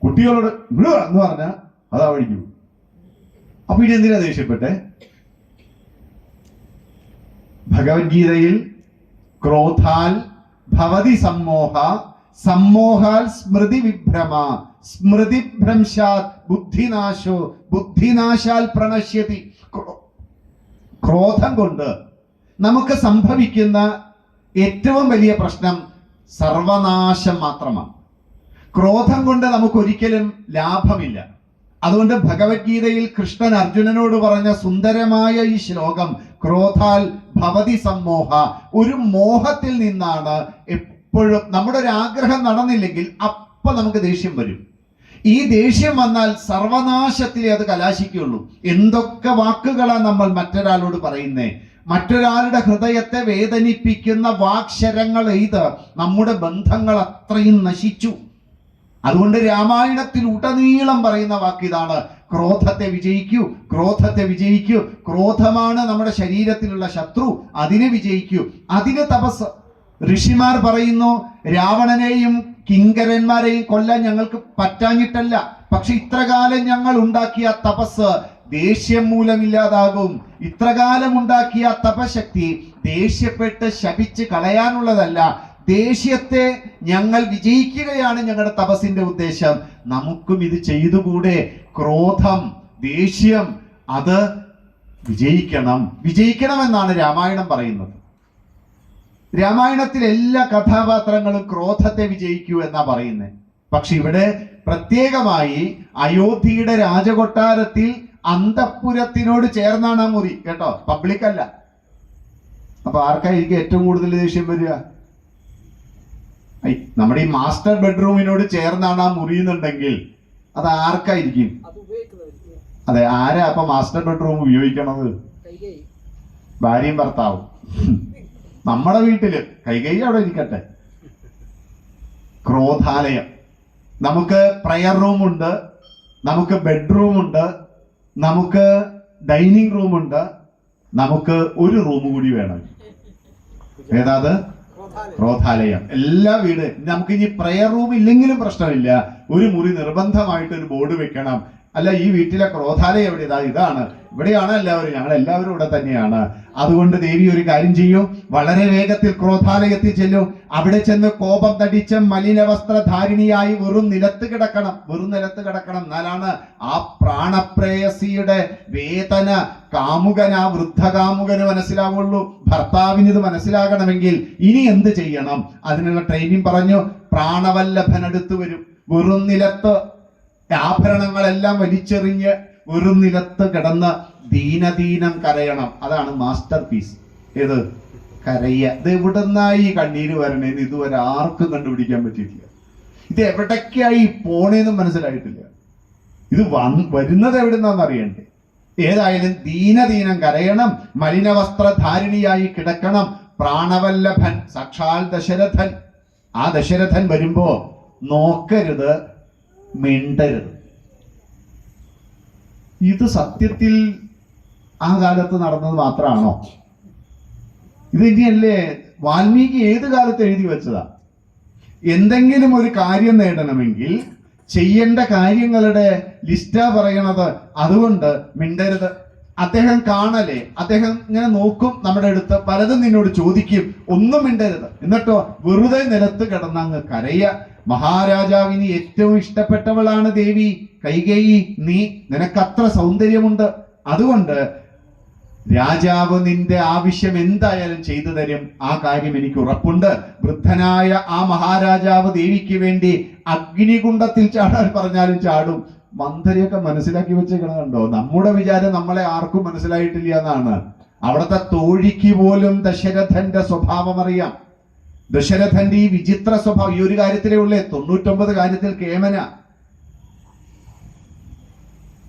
കുട്ടികളോട് ഇവിടെ എന്ന് പറഞ്ഞാൽ അതാ വഴിക്കൂ. അപ്പൊ ഇനി എന്തിനാ ദേഷ്യപ്പെട്ടെ? ഭഗവത്ഗീതയിൽ ക്രോധാൽ ഭവതി സമ്മോഹ സമ്മോഹാൽ സ്മൃതി വിഭ്രമ സ്മൃതിഭ്രംശാത് ബുദ്ധിനാശോ ബുദ്ധിനാശാൽ പ്രണശ്യതി. ക്രോധം കൊണ്ട് നമുക്ക് സംഭവിക്കുന്ന ഏറ്റവും വലിയ പ്രശ്നം സർവനാശം മാത്രമാണ്. ക്രോധം കൊണ്ട് നമുക്കൊരിക്കലും ലാഭമില്ല. അതുകൊണ്ട് ഭഗവത്ഗീതയിൽ കൃഷ്ണൻ അർജുനനോട് പറഞ്ഞ സുന്ദരമായ ഈ ശ്ലോകം, ക്രോധാൽ ഭവതി സമ്മോഹ, ഒരു മോഹത്തിൽ നിന്നാണ് എപ്പോഴും നമ്മുടെ ഒരു ആഗ്രഹം നടന്നില്ലെങ്കിൽ അപ്പൊ നമുക്ക് ദേഷ്യം വരും. ഈ ദേഷ്യം വന്നാൽ സർവനാശത്തിലേ അത് കലാശിക്കുള്ളൂ. എന്തൊക്കെ വാക്കുകളാണ് നമ്മൾ മറ്റൊരാളോട് പറയുന്നേ, മറ്റൊരാളുടെ ഹൃദയത്തെ വേദനിപ്പിക്കുന്ന വാക്ശരങ്ങൾ എയ്ത് നമ്മുടെ ബന്ധങ്ങൾ അത്രയും നശിച്ചു. അതുകൊണ്ട് രാമായണത്തിൽ ഉടനീളം പറയുന്ന വാക്കിതാണ്, ക്രോധത്തെ വിജയിക്കൂ, ക്രോധത്തെ വിജയിക്കൂ. ക്രോധമാണ് നമ്മുടെ ശരീരത്തിലുള്ള ശത്രു, അതിനെ വിജയിക്കൂ, അതിന് തപസ്. ഋഷിമാർ പറയുന്നു, രാവണനെയും കിങ്കരന്മാരെയും കൊല്ലാൻ ഞങ്ങൾക്ക് പറ്റാഞ്ഞിട്ടല്ല, പക്ഷെ ഇത്രകാലം ഞങ്ങൾ ഉണ്ടാക്കിയ തപസ് ദേഷ്യം മൂലമില്ലാതാകും. ഇത്രകാലം ഉണ്ടാക്കിയ തപശക്തി ദേഷ്യപ്പെട്ട് ശപിച്ച് കളയാനുള്ളതല്ല, ദേഷ്യത്തെ ഞങ്ങൾ വിജയിക്കുകയാണ് ഞങ്ങളുടെ തപസ്സിന്റെ ഉദ്ദേശം. നമുക്കും ഇത് ചെയ്തുകൂടെ? ക്രോധം, ദേഷ്യം അത് വിജയിക്കണമെന്നാണ് രാമായണം പറയുന്നത്. രാമായണത്തിൽ എല്ലാ കഥാപാത്രങ്ങളും ക്രോധത്തെ വിജയിക്കൂ എന്നാ പറയുന്നത്. പക്ഷെ ഇവിടെ പ്രത്യേകമായി അയോധ്യയുടെ രാജകൊട്ടാരത്തിൽ അന്തഃപുരത്തിനോട് ചേർന്നാണ് ആ മുറി കേട്ടോ, പബ്ലിക് അല്ല. അപ്പൊ ആർക്കായിരിക്കും ഏറ്റവും കൂടുതൽ ദേഷ്യം വരിക? നമ്മുടെ ഈ മാസ്റ്റർ ബെഡ്റൂമിനോട് ചേർന്നാണ് ആ മുറി എന്നുണ്ടെങ്കിൽ അത് ആർക്കായിരിക്കും? അതെ, ആരാ അപ്പൊ മാസ്റ്റർ ബെഡ്റൂം ഉപയോഗിക്കണത്? ഭാര്യയും ഭർത്താവും. നമ്മുടെ വീട്ടില് കൈകൈ അവിടെ ഇരിക്കട്ടെ. ക്രോധാലയം. നമുക്ക് പ്രയർ റൂം ഉണ്ട്, നമുക്ക് ബെഡ്റൂം ഉണ്ട്, നമുക്ക് ഡൈനിങ് റൂം ഉണ്ട്, നമുക്ക് ഒരു റൂം കൂടി വേണം. ഏതാത്? ക്രോധാലയം. എല്ലാ വീട് നമുക്ക് ഇനി പ്രയർ റൂം ഇല്ലെങ്കിലും പ്രശ്നമില്ല, ഒരു മുറി നിർബന്ധമായിട്ട് ഒരു ബോർഡ് വെക്കണം. അല്ല, ഈ വീട്ടിലെ ക്രോധാലയം എവിടെ? ഇതാണ്, ഇവിടെയാണ് എല്ലാവരും, ഞങ്ങൾ എല്ലാവരും ഇവിടെ തന്നെയാണ്. അതുകൊണ്ട് ദേവി ഒരു കാര്യം ചെയ്യൂ, വളരെ വേഗത്തിൽ ക്രോധാലയത്തിൽ ചെല്ലൂ. അവിടെ ചെന്ന് കോപം തടിച്ച മലിനവസ്ത്രധാരിണിയായി വെറും നിലത്ത് കിടക്കണം. എന്നാലാണ് ആ പ്രാണപ്രേയസിയുടെ വേദന ആ വൃദ്ധകാമുകന് മനസ്സിലാവുള്ളൂ. ഭർത്താവിന് ഇത് മനസ്സിലാകണമെങ്കിൽ ഇനി എന്ത് ചെയ്യണം? അതിനുള്ള ട്രെയിനിങ് പറഞ്ഞു. പ്രാണവല്ലഭൻ അടുത്ത് വരും. വെറും നിലത്ത് ആഭരണങ്ങളെല്ലാം വലിച്ചെറിഞ്ഞ് വെറും നിലത്ത് കിടന്ന് ദീനദീനം കരയണം. അതാണ് മാസ്റ്റർ പീസ്. ഏത്? കരയ. ഇത് എവിടുന്നായി കണ്ണീര് വരണേന്ന് ഇതുവരെ ആർക്കും കണ്ടുപിടിക്കാൻ പറ്റിയിട്ടില്ല. ഇത് എവിടേക്കായി പോണേന്നും മനസ്സിലായിട്ടില്ല. ഇത് വരുന്നത് എവിടുന്നാന്ന് അറിയണ്ടേ? ഏതായാലും ദീനദീനം കരയണം, മലിനവസ്ത്രധാരിണിയായി കിടക്കണം. പ്രാണവല്ലഭൻ സാക്ഷാൽ ദശരഥൻ. ആ ദശരഥൻ വരുമ്പോ നോക്കരുത്, മിണ്ടരുത്. ഇത് സത്യത്തിൽ ആ കാലത്ത് നടന്നത് മാത്രമാണോ? ഇത് ഇനിയല്ലേ വാൽമീകി ഏത് കാലത്ത് എഴുതി വെച്ചതാ? എന്തെങ്കിലും ഒരു കാര്യം നേടണമെങ്കിൽ ചെയ്യേണ്ട കാര്യങ്ങളുടെ ലിസ്റ്റാ പറയണത്. അതുകൊണ്ട് മിണ്ടരുത്. അദ്ദേഹം കാണലേ, അദ്ദേഹം ഇങ്ങനെ നോക്കും നമ്മുടെ അടുത്ത്, പലതും നിന്നോട് ചോദിക്കും, ഒന്നും മിണ്ടരുത്. എന്നിട്ടോ വെറുതെ നിലത്ത് കിടന്നങ്ങ് കരയ. മഹാരാജാവിന് ഏറ്റവും ഇഷ്ടപ്പെട്ടവളാണ് ദേവി കൈകേയി. നിനക്കത്ര സൗന്ദര്യമുണ്ട്. അതുകൊണ്ട് രാജാവ് നിന്റെ ആവശ്യം എന്തായാലും ചെയ്തു തരും. ആ കാര്യം എനിക്ക് ഉറപ്പുണ്ട്. വൃദ്ധനായ ആ മഹാരാജാവ് ദേവിക്ക് വേണ്ടി അഗ്നികുണ്ഡത്തിൽ ചാടാൻ പറഞ്ഞാലും ചാടും. മന്ദരെയൊക്കെ മനസ്സിലാക്കി വെച്ചേക്കണ കണ്ടോ? നമ്മുടെ വിചാരം നമ്മളെ ആർക്കും മനസ്സിലായിട്ടില്ല എന്നാണ്. അവിടുത്തെ തോഴിക്ക് പോലും ദശരഥന്റെ സ്വഭാവം അറിയാം. ദശരഥന്റെ ഈ വിചിത്ര സ്വഭാവം ഈ ഒരു കാര്യത്തിലേ ഉള്ളേ, 99 കാര്യത്തിൽ കേമന.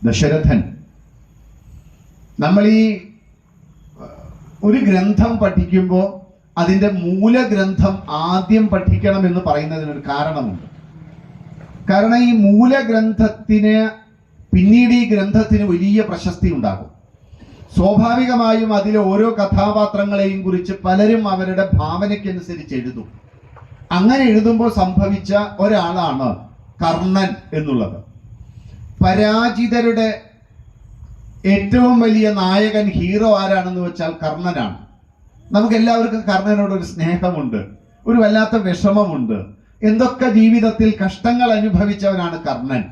ദശരഥൻ. നമ്മൾ ഈ ഒരു ഗ്രന്ഥം പഠിക്കുമ്പോൾ അതിന്റെ മൂലഗ്രന്ഥം ആദ്യം പഠിക്കണം എന്ന് പറയുന്നതിനൊരു കാരണമുണ്ട്. കാരണം ഈ മൂലഗ്രന്ഥത്തിന് പിന്നീട് ഈ ഗ്രന്ഥത്തിന് വലിയ പ്രശസ്തി ഉണ്ടാകും. സ്വാഭാവികമായും അതിലെ ഓരോ കഥാപാത്രങ്ങളെയും കുറിച്ച് പലരും അവരുടെ ഭാവനയ്ക്കനുസരിച്ച് എഴുതും. അങ്ങനെ എഴുതുമ്പോൾ സംഭവിച്ച ഒരാളാണ് കർണൻ എന്നുള്ളത്. പരാജിതരുടെ ഏറ്റവും വലിയ നായകൻ, ഹീറോ ആരാണെന്ന് വെച്ചാൽ കർണനാണ്. നമുക്ക് എല്ലാവർക്കും കർണനോട് ഒരു സ്നേഹമുണ്ട്, ഒരു വല്ലാത്ത വിഷമമുണ്ട്. എന്തൊക്കെ ജീവിതത്തിൽ കഷ്ടങ്ങൾ അനുഭവിച്ചവനാണ് കർണൻ.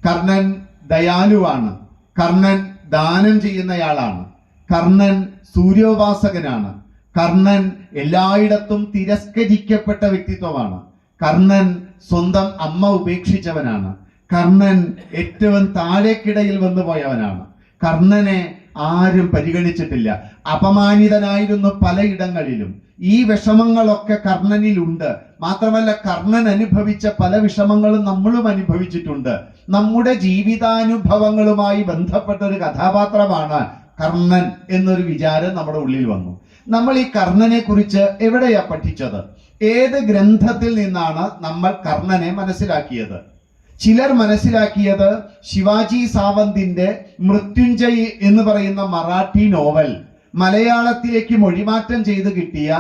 കർണൻ ദയാലുവാണ്, കർണൻ ദാനം ചെയ്യുന്നയാളാണ്, കർണൻ സൂര്യോപാസകനാണ്, കർണൻ എല്ലായിടത്തും തിരസ്കരിക്കപ്പെട്ട വ്യക്തിത്വമാണ്, കർണൻ സ്വന്തം അമ്മ ഉപേക്ഷിച്ചവനാണ്, കർണൻ ഏറ്റവും താഴേക്കിടയിൽ വന്നു പോയവനാണ്, കർണനെ ആരും പരിഗണിച്ചിട്ടില്ല, അപമാനിതനായിരുന്നു പലയിടങ്ങളിലും. ഈ വിഷമങ്ങളൊക്കെ കർണനിലുണ്ട്. മാത്രമല്ല, കർണൻ അനുഭവിച്ച പല വിഷമങ്ങളും നമ്മളും അനുഭവിച്ചിട്ടുണ്ട്. നമ്മുടെ ജീവിതാനുഭവങ്ങളുമായി ബന്ധപ്പെട്ട ഒരു കഥാപാത്രമാണ് കർണൻ എന്നൊരു വിചാരം നമ്മുടെ ഉള്ളിൽ വന്നു. നമ്മൾ ഈ കർണനെ കുറിച്ച് എവിടെയാ പഠിച്ചത്? ഏത് ഗ്രന്ഥത്തിൽ നിന്നാണ് നമ്മൾ കർണനെ മനസ്സിലാക്കിയത്? ചിലർ മനസ്സിലാക്കിയത് ശിവാജി സാവന്തിന്റെ മൃത്യുഞ്ജയ് എന്ന് പറയുന്ന മറാഠി നോവൽ മലയാളത്തിലേക്ക് മൊഴിമാറ്റം ചെയ്ത് കിട്ടിയ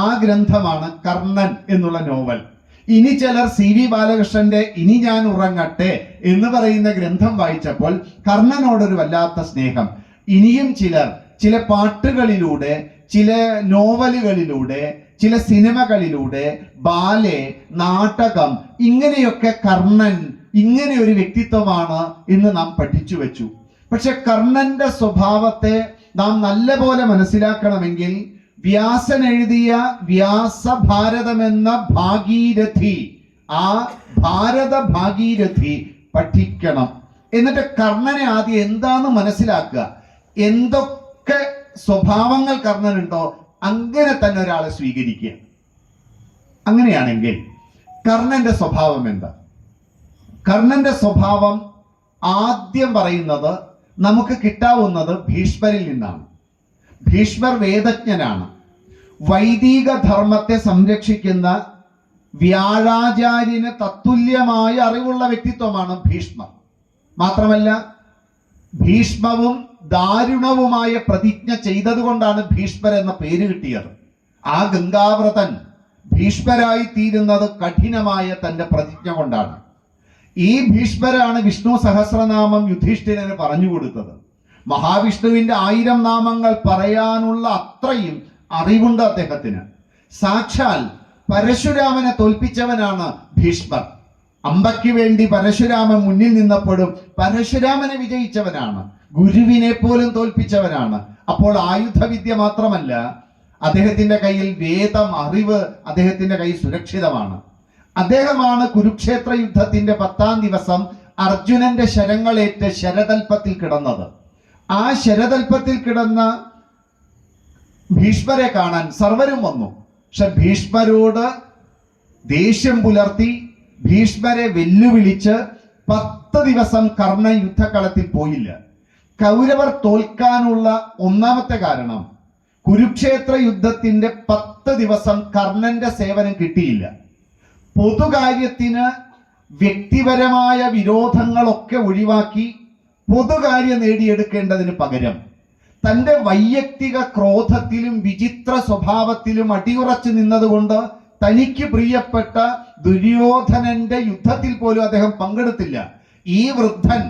ആ ഗ്രന്ഥമാണ് കർണൻ എന്നുള്ള നോവൽ. ഇനി ചിലർ CV ബാലകൃഷ്ണന്റെ ഇനി ഞാൻ ഉറങ്ങട്ടെ എന്ന് പറയുന്ന ഗ്രന്ഥം വായിച്ചപ്പോൾ കർണനോടൊരു വല്ലാത്ത സ്നേഹം. ഇനിയും ചിലർ ചില പാട്ടുകളിലൂടെ, ചില നോവലുകളിലൂടെ, ചില സിനിമകളിലൂടെ, ബാലെ, നാടകം, ഇങ്ങനെയൊക്കെ കർണൻ ഇങ്ങനെ ഒരു വ്യക്തിത്വമാണ് എന്ന് നാം പഠിച്ചു വെച്ചു. പക്ഷെ കർണന്റെ സ്വഭാവത്തെ നാം നല്ലപോലെ മനസ്സിലാക്കണമെങ്കിൽ വ്യാസൻ എഴുതിയ വ്യാസഭാരതം എന്ന ഭാഗീരഥി, ആ ഭാരത ഭാഗീരഥി പഠിക്കണം. എന്നിട്ട് കർണനെ ആദ്യം എന്താന്ന് മനസ്സിലാക്കുക. എന്തൊക്കെ സ്വഭാവങ്ങൾ കർണനുണ്ടോ അങ്ങനെ തന്നെ ഒരാളെ സ്വീകരിക്കുക. അങ്ങനെയാണെങ്കിൽ കർണന്റെ സ്വഭാവം എന്താ? കർണന്റെ സ്വഭാവം ആദ്യം പറയുന്നത് നമുക്ക് കിട്ടാവുന്നത് ഭീഷ്മരിൽ നിന്നാണ്. ഭീഷ്മർ വേദജ്ഞനാണ്. വൈദിക ധർമ്മത്തെ സംരക്ഷിക്കുന്ന വ്യാഴാചാര്യന് തത്തുല്യമായ അറിവുള്ള വ്യക്തിത്വമാണ് ഭീഷ്മർ. മാത്രമല്ല, ഭീഷ്മവും ദാരുണവുമായ പ്രതിജ്ഞ ചെയ്തതുകൊണ്ടാണ് ഭീഷ്മർ എന്ന പേര് കിട്ടിയത്. ആ ഗംഗാവ്രതൻ ഭീഷ്മരായി തീരുന്നത് കഠിനമായ തന്റെ പ്രതിജ്ഞ കൊണ്ടാണ്. ഈ ഭീഷ്മരാണ് വിഷ്ണു സഹസ്രനാമം യുധിഷ്ഠിരന് പറഞ്ഞു കൊടുത്തത്. മഹാവിഷ്ണുവിന്റെ 1000 നാമങ്ങൾ പറയാനുള്ള അത്രയും അറിവുണ്ട് അദ്ദേഹത്തിന്. സാക്ഷാൽ പരശുരാമനെ തോൽപ്പിച്ചവനാണ് ഭീഷ്മർ. അമ്പയ്ക്ക് വേണ്ടി പരശുരാമൻ മുന്നിൽ നിന്നപ്പോഴും പരശുരാമനെ വിജയിച്ചവനാണ്. ഗുരുവിനെ പോലും തോൽപ്പിച്ചവനാണ്. അപ്പോൾ ആയുധവിദ്യ മാത്രമല്ല, അദ്ദേഹത്തിന്റെ കയ്യിൽ വേദം, അറിവ് അദ്ദേഹത്തിന്റെ കയ്യിൽ സുരക്ഷിതമാണ്. അദ്ദേഹമാണ് കുരുക്ഷേത്ര യുദ്ധത്തിന്റെ 10ാം ദിവസം അർജുനന്റെ ശരങ്ങളേറ്റ് ശരതൽപ്പത്തിൽ കിടന്നത്. ആ ശരതൽപ്പത്തിൽ കിടന്ന ഭീഷ്മരെ കാണാൻ സർവരും വന്നു. പക്ഷെ ഭീഷ്മരോട് ദേഷ്യം പുലർത്തി ഭീഷ്മരെ വെല്ലുവിളിച്ച് 10 ദിവസം കർണൻ യുദ്ധക്കളത്തിൽ പോയില്ല. കൗരവർ തോൽക്കാനുള്ള ഒന്നാമത്തെ കാരണം കുരുക്ഷേത്ര യുദ്ധത്തിന്റെ 10 ദിവസം കർണന്റെ സേവനം കിട്ടിയില്ല. പൊതുകാര്യത്തിന് വ്യക്തിപരമായ വിരോധങ്ങളൊക്കെ ഒഴിവാക്കി പൊതുകാര്യം നേടിയെടുക്കേണ്ടതിന് പകരം തന്റെ വൈയക്തിക ക്രോധത്തിലും വിചിത്ര സ്വഭാവത്തിലും അടിയുറച്ചു നിന്നതുകൊണ്ട് തനിക്ക് പ്രിയപ്പെട്ട ദുര്യോധനന്റെ യുദ്ധത്തിൽ പോലും അദ്ദേഹം പങ്കെടുത്തില്ല. ഈ വൃദ്ധൻ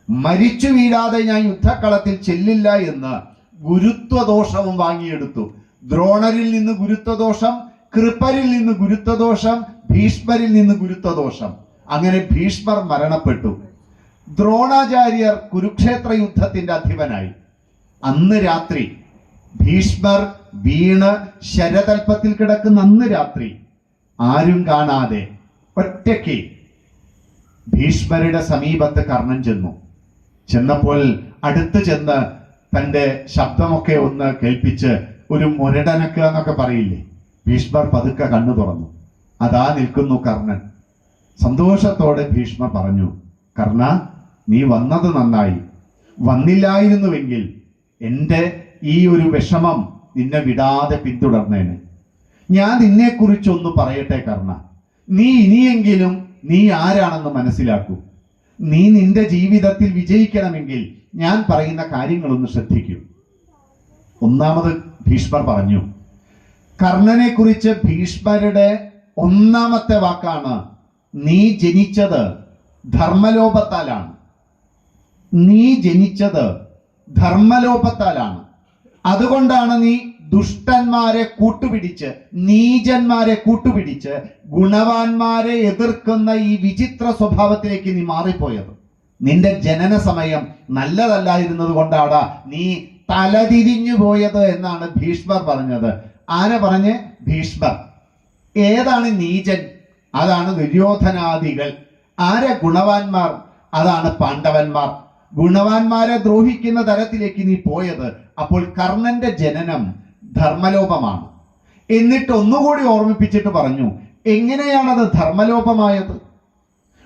മരിച്ചു വീഴാതെ ഞാൻ യുദ്ധക്കളത്തിൽ ചെല്ലില്ല എന്ന് ഗുരുത്വദോഷവും വാങ്ങിയെടുത്തു. ദ്രോണരിൽ നിന്ന് ഗുരുത്വദോഷം, കൃപരിൽ നിന്ന് ഗുരുത്വദോഷം, ഭീഷ്മരിൽ നിന്ന് ഗുരുത്വദോഷം. അങ്ങനെ ഭീഷ്മർ മരണപ്പെട്ടു. ദ്രോണാചാര്യർ കുരുക്ഷേത്ര യുദ്ധത്തിന്റെ അധിപനായി. അന്ന് രാത്രി ഭീഷ്മർ വീണ് ശരതൽപ്പത്തിൽ കിടക്കുന്ന അന്ന് രാത്രി ആരും കാണാതെ ഒറ്റയ്ക്ക് ഭീഷ്മരുടെ സമീപത്ത് കർണൻ ചെന്നപ്പോൾ അടുത്ത് ചെന്ന് തന്റെ ശബ്ദമൊക്കെ ഒന്ന് കേൾപ്പിച്ച് ഒരു മുരടനക്കുക എന്നൊക്കെ പറയില്ലേ, ഭീഷ്മർ പതുക്കെ കണ്ണു തുറന്നു. അതാ നിൽക്കുന്നു കർണൻ. സന്തോഷത്തോടെ ഭീഷ്മർ പറഞ്ഞു, കർണ, നീ വന്നത് നന്നായി. വന്നില്ലായിരുന്നുവെങ്കിൽ എൻ്റെ ഈ ഒരു വിഷമം നിന്നെ വിടാതെ പിന്തുടർന്നേനെ. ഞാൻ നിന്നെക്കുറിച്ചൊന്ന് പറയട്ടെ കർണ. നീ ഇനിയെങ്കിലും നീ ആരാണെന്ന് മനസ്സിലാക്കൂ. നീ നിന്റെ ജീവിതത്തിൽ വിജയിക്കണമെങ്കിൽ ഞാൻ പറയുന്ന കാര്യങ്ങളൊന്ന് ശ്രദ്ധിക്കൂ. ഒന്നാമത് ഭീഷ്മർ പറഞ്ഞു, കർണനെ കുറിച്ച് ഭീഷ്മരുടെ ഒന്നാമത്തെ വാക്കാണ്, നീ ജനിച്ചത് ധർമ്മലോപത്താലാണ്. നീ ജനിച്ചത് ധർമ്മലോപത്താലാണ്. അതുകൊണ്ടാണ് നീ ദുഷ്ടന്മാരെ കൂട്ടുപിടിച്ച്, നീചന്മാരെ കൂട്ടുപിടിച്ച്, ഗുണവാന്മാരെ എതിർക്കുന്ന ഈ വിചിത്ര സ്വഭാവത്തിലേക്ക് നീ മാറിപ്പോയത്. നിന്റെ ജനന സമയം നല്ലതല്ലായിരുന്നത് കൊണ്ടാടാ നീ തലതിരിഞ്ഞു പോയത് എന്നാണ് ഭീഷ്മർ പറഞ്ഞത്. ആരെ പറഞ്ഞ്? ഭീഷ്മർ. ഏതാണ് നീചൻ? അതാണ് ദുര്യോധനാദികൾ. ആരെ ഗുണവാന്മാർ? അതാണ് പാണ്ഡവന്മാർ. ഗുണവാന്മാരെ ദ്രോഹിക്കുന്ന തരത്തിലേക്ക് നീ പോയത്. അപ്പോൾ കർണന്റെ ജനനം ധർമ്മലോപമാണ്. എന്നിട്ട് ഒന്നുകൂടി ഓർമ്മിപ്പിച്ചിട്ട് പറഞ്ഞു, എങ്ങനെയാണത് ധർമ്മലോപമായത്?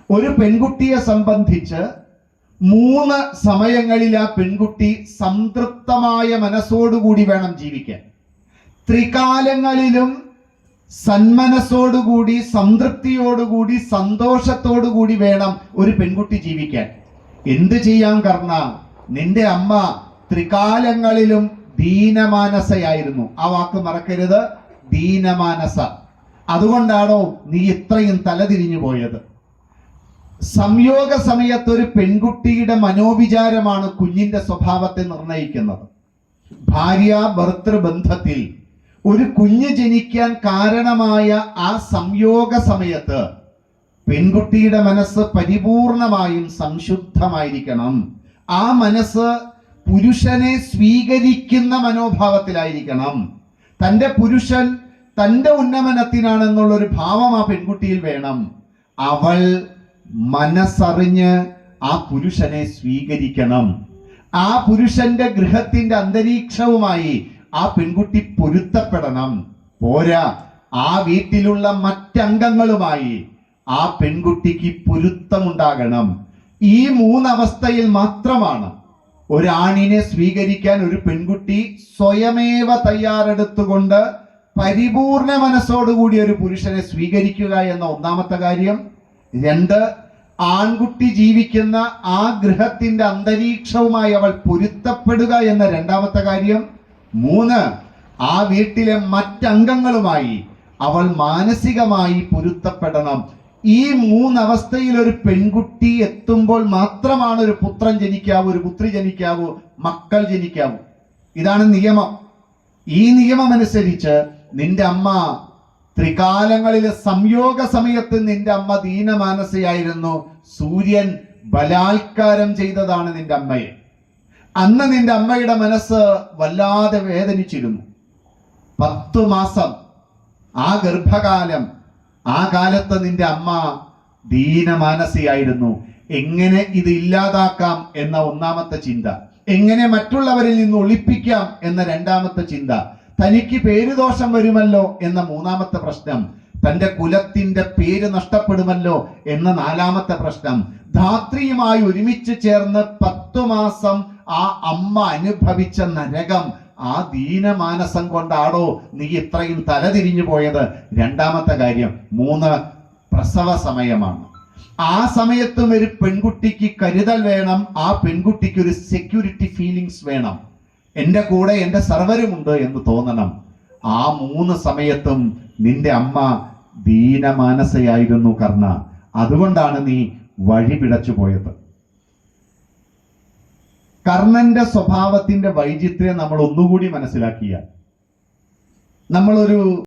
ഒരു പെൺകുട്ടിയെ സംബന്ധിച്ച് 3 സമയങ്ങളിൽ ആ പെൺകുട്ടി സംതൃപ്തമായ മനസ്സോടുകൂടി വേണം ജീവിക്കാൻ. ത്രികാലങ്ങളിലും സന്മനസ്സോടുകൂടി, സംതൃപ്തിയോടുകൂടി, സന്തോഷത്തോടുകൂടി വേണം ഒരു പെൺകുട്ടി ജീവിക്കാൻ. എന്ത് ചെയ്യാം കർണ? നിന്റെ അമ്മ ത്രികാലങ്ങളിലും ദീനമാനസയായിരുന്നു. ആ വാക്ക് മറക്കരുത്, ദീനമാനസ. അതുകൊണ്ടാണോ നീ ഇത്രയും തലതിരിഞ്ഞു പോയത്? സംയോഗ സമയത്ത് ഒരു പെൺകുട്ടിയുടെ മനോവിചാരമാണ് കുഞ്ഞിന്റെ സ്വഭാവത്തെ നിർണയിക്കുന്നത്. ഭാര്യ ഭർത്തൃ ബന്ധത്തിൽ ഒരു കുഞ്ഞ് ജനിക്കാൻ കാരണമായ ആ സംയോഗ സമയത്ത് പെൺകുട്ടിയുടെ മനസ്സ് പരിപൂർണമായും സംശുദ്ധമായിരിക്കണം. ആ മനസ്സ് പുരുഷനെ സ്വീകരിക്കുന്ന മനോഭാവത്തിലായിരിക്കണം. തൻ്റെ പുരുഷൻ തൻ്റെ ഉന്നമനത്തിനാണെന്നുള്ളൊരു ഭാവം ആ പെൺകുട്ടിയിൽ വേണം. അവൾ മനസ്സറിഞ്ഞ് ആ പുരുഷനെ സ്വീകരിക്കണം. ആ പുരുഷന്റെ ഗൃഹത്തിന്റെ അന്തരീക്ഷവുമായി ആ പെൺകുട്ടി പൊരുത്തപ്പെടണം. പോരാ, ആ വീട്ടിലുള്ള മറ്റംഗങ്ങളുമായി ആ പെൺകുട്ടിക്ക് പൊരുത്തമുണ്ടാകണം. ഈ 3 അവസ്ഥയിൽ മാത്രമാണ് ഒരാണിനെ സ്വീകരിക്കാൻ ഒരു പെൺകുട്ടി സ്വയമേവ തയ്യാറെടുത്തുകൊണ്ട് പരിപൂർണ മനസ്സോടുകൂടി ഒരു പുരുഷനെ സ്വീകരിക്കുക എന്ന ഒന്നാമത്തെ കാര്യം. 2, ആൺകുട്ടി ജീവിക്കുന്ന ആ ഗൃഹത്തിന്റെ അന്തരീക്ഷവുമായി അവൾ പൊരുത്തപ്പെടുക എന്ന രണ്ടാമത്തെ കാര്യം. 3, ആ വീട്ടിലെ മറ്റംഗങ്ങളുമായി അവൾ മാനസികമായി പൊരുത്തപ്പെടണം. ഈ 3 അവസ്ഥയിൽ ഒരു പെൺകുട്ടി എത്തുമ്പോൾ മാത്രമാണ് ഒരു പുത്രൻ ജനിക്കാവൂ, ഒരു പുത്രി ജനിക്കാവൂ, മക്കൾ ജനിക്കാവൂ. ഇതാണ് നിയമം. ഈ നിയമം അനുസരിച്ച് നിന്റെ അമ്മ ത്രികാലങ്ങളിലെ സംയോഗ സമയത്ത് നിന്റെ അമ്മ ദീനമാനസയായിരുന്നു. സൂര്യൻ ബലാത്കാരം ചെയ്തതാണ് നിന്റെ അമ്മയെ. അന്ന് നിന്റെ അമ്മയുടെ മനസ്സ് വല്ലാതെ വേദനിച്ചിരുന്നു. 10 മാസം ആ ഗർഭകാലം, ആ കാലത്ത് നിന്റെ അമ്മ ദീനമാനസിയായിരുന്നു. എങ്ങനെ ഇത് ഇല്ലാതാക്കാം എന്ന ഒന്നാമത്തെ ചിന്ത, എങ്ങനെ മറ്റുള്ളവരിൽ നിന്ന് ഒളിപ്പിക്കാം എന്ന രണ്ടാമത്തെ ചിന്ത, തനിക്ക് പേരുദോഷം വരുമല്ലോ എന്ന 3ാമത്തെ പ്രശ്നം, തന്റെ കുലത്തിന്റെ പേര് നഷ്ടപ്പെടുമല്ലോ എന്ന 4ാമത്തെ പ്രശ്നം. ധാത്രിയുമായി ഒരുമിച്ച് ചേർന്ന് 10 മാസം ആ അമ്മ അനുഭവിച്ച നരകം, ആ ദീനമാനസം കൊണ്ടാണോ നീ ഇത്രയും തലതിരിഞ്ഞു പോയത്? 2ാമത്തെ കാര്യം. 3, പ്രസവ സമയമാണ്. ആ സമയത്തും ഒരു പെൺകുട്ടിക്ക് കരുതൽ വേണം. ആ പെൺകുട്ടിക്ക് ഒരു സെക്യൂരിറ്റി ഫീലിങ്സ് വേണം. എൻ്റെ കൂടെ എൻ്റെ സർവരുമുണ്ട് എന്ന് തോന്നണം. ആ 3 സമയത്തും നിന്റെ അമ്മ ദീനമാനസയായിരുന്നു കർണ. അതുകൊണ്ടാണ് നീ വഴിപിടച്ചു പോയത്. കർണന്റെ സ്വഭാവത്തിന്റെ വൈചിത്ര്യം നമ്മൾ ഒന്നുകൂടി മനസ്സിലാക്കിയാൽ, നമ്മളൊരു